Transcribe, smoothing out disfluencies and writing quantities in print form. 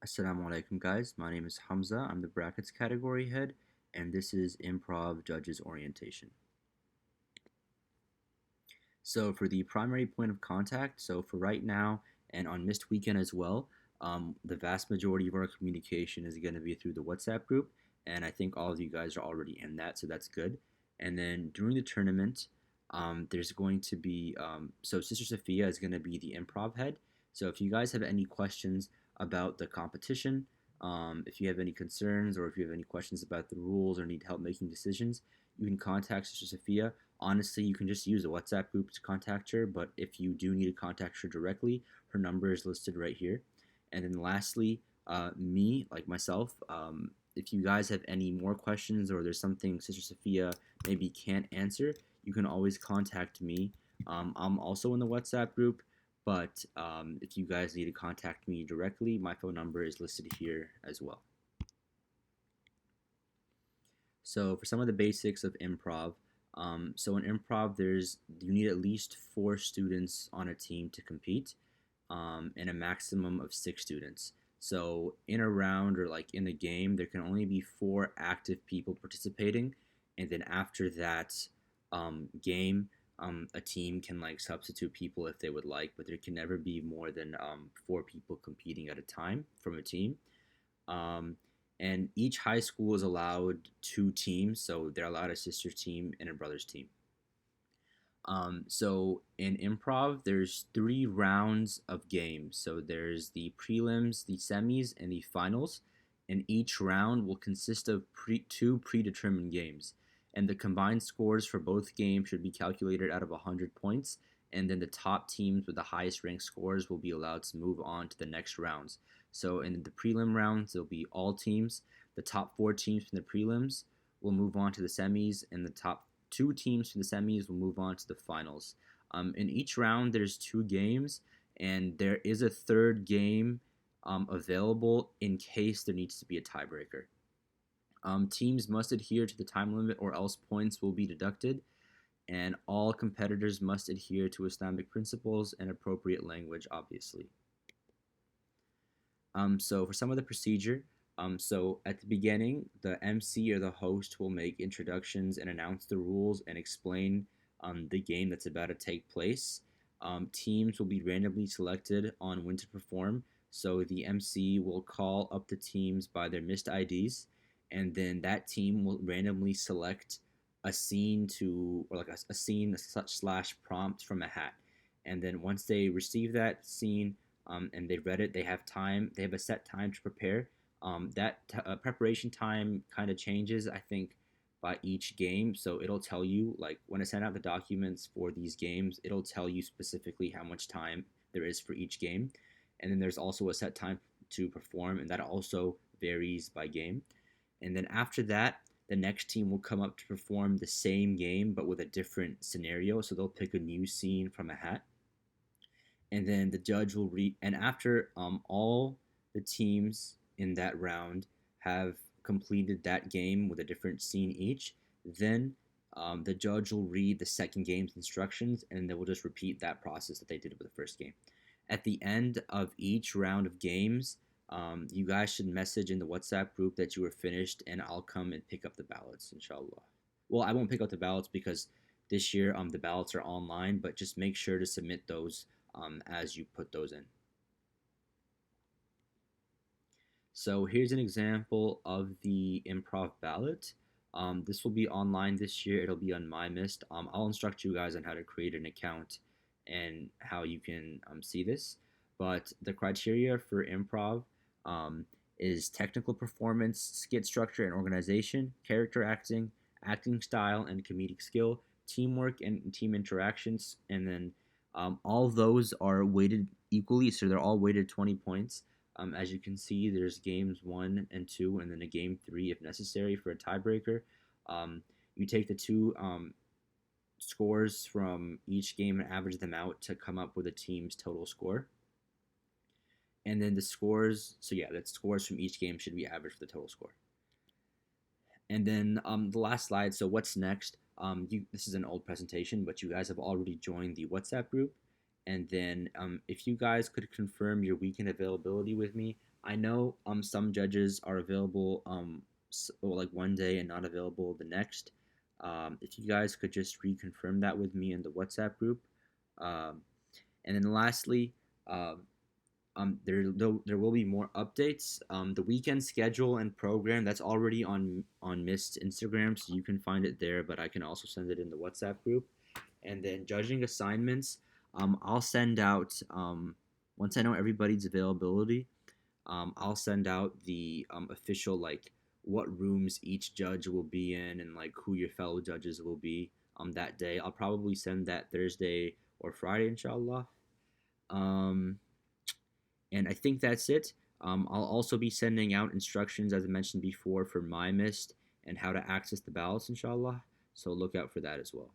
Assalamu alaikum, guys. My name is Hamza. I'm the brackets category head, and this is Improv Judges Orientation. So, for the primary point of contact, so for right now and on missed weekend as well, the vast majority of our communication is going to be through the WhatsApp group, and I think all of you guys are already in that, so that's good. And then during the tournament, there's going to be so Sister Sophia is going to be the improv head. So if you guys have any questions about the competition, if you have any concerns or if you have any questions about the rules or need help making decisions, you can contact Sister Sophia. Honestly, you can just use the WhatsApp group to contact her, but if you do need to contact her directly, her number is listed right here. And then lastly, me, like myself, if you guys have any more questions or there's something Sister Sophia maybe can't answer, you can always contact me. I'm also in the WhatsApp group, but if you guys need to contact me directly, my phone number is listed here as well. So for some of the basics of improv, so in improv, you need at least 4 students on a team to compete, and a maximum of 6 students. So in a round or like in a game, there can only be 4 active people participating, and then after that game, a team can like substitute people if they would like, but there can never be more than 4 people competing at a time from a team. Um, and each high school is allowed 2 teams, so they're allowed a sister team and a brother's team. So in improv, there's 3 rounds of games. So there's the prelims, the semis, and the finals. And each round will consist of two predetermined games. And the combined scores for both games should be calculated out of 100 points. And then the top teams with the highest ranked scores will be allowed to move on to the next rounds. So in the prelim rounds, there'll be all teams. The top 4 teams from the prelims will move on to the semis, and the top 2 teams from the semis will move on to the finals. In each round, there's 2 games, and there is a third game available in case there needs to be a tiebreaker. Teams must adhere to the time limit, or else points will be deducted, and all competitors must adhere to Islamic principles and appropriate language, obviously. So for some of the procedure, so at the beginning, the MC or the host will make introductions and announce the rules and explain the game that's about to take place. Teams will be randomly selected on when to perform. So the MC will call up the teams by their missed IDs, and then that team will randomly select a scene or like a scene slash prompt from a hat. And then once they receive that scene, and they've read it, they have time. They have a set time to prepare. That preparation time kind of changes, I think, by each game. So it'll tell you, like, when I send out the documents for these games, it'll tell you specifically how much time there is for each game. And then there's also a set time to perform, and that also varies by game. And then after that, the next team will come up to perform the same game but with a different scenario. So they'll pick a new scene from a hat, and then the judge will read. And after all the teams in that round have completed that game with a different scene each, then the judge will read the second game's instructions, and they will just repeat that process that they did with the first game. At the end of each round of games, you guys should message in the WhatsApp group that you were finished, and I'll come and pick up the ballots, inshallah. Well, I won't pick up the ballots because this year the ballots are online, but just make sure to submit those as you put those in. So here's an example of the improv ballot. This will be online this year. It'll be on MyMist. I'll instruct you guys on how to create an account and how you can see this. But the criteria for improv is technical performance, skit structure and organization, character acting, acting style and comedic skill, teamwork and team interactions, and then all those are weighted equally, so they're all weighted 20 points. As you can see, there's games 1 and 2, and then a game 3 if necessary for a tiebreaker. You take the two scores from each game and average them out to come up with a team's total score. And then the scores, so yeah, that scores from each game should be averaged for the total score. And then the last slide, so what's next? This is an old presentation, but you guys have already joined the WhatsApp group. And then if you guys could confirm your weekend availability with me, I know some judges are available like one day and not available the next. If you guys could just reconfirm that with me in the WhatsApp group. Um, and then lastly, um, there will be more updates. The weekend schedule and program that's already on Mist's Instagram, so you can find it there. But I can also send it in the WhatsApp group. And then judging assignments, I'll send out once I know everybody's availability. I'll send out the official like what rooms each judge will be in and like who your fellow judges will be that day. I'll probably send that Thursday or Friday, inshallah. Um, and I think that's it. I'll also be sending out instructions, as I mentioned before, for my mist and how to access the ballots, inshallah. So look out for that as well.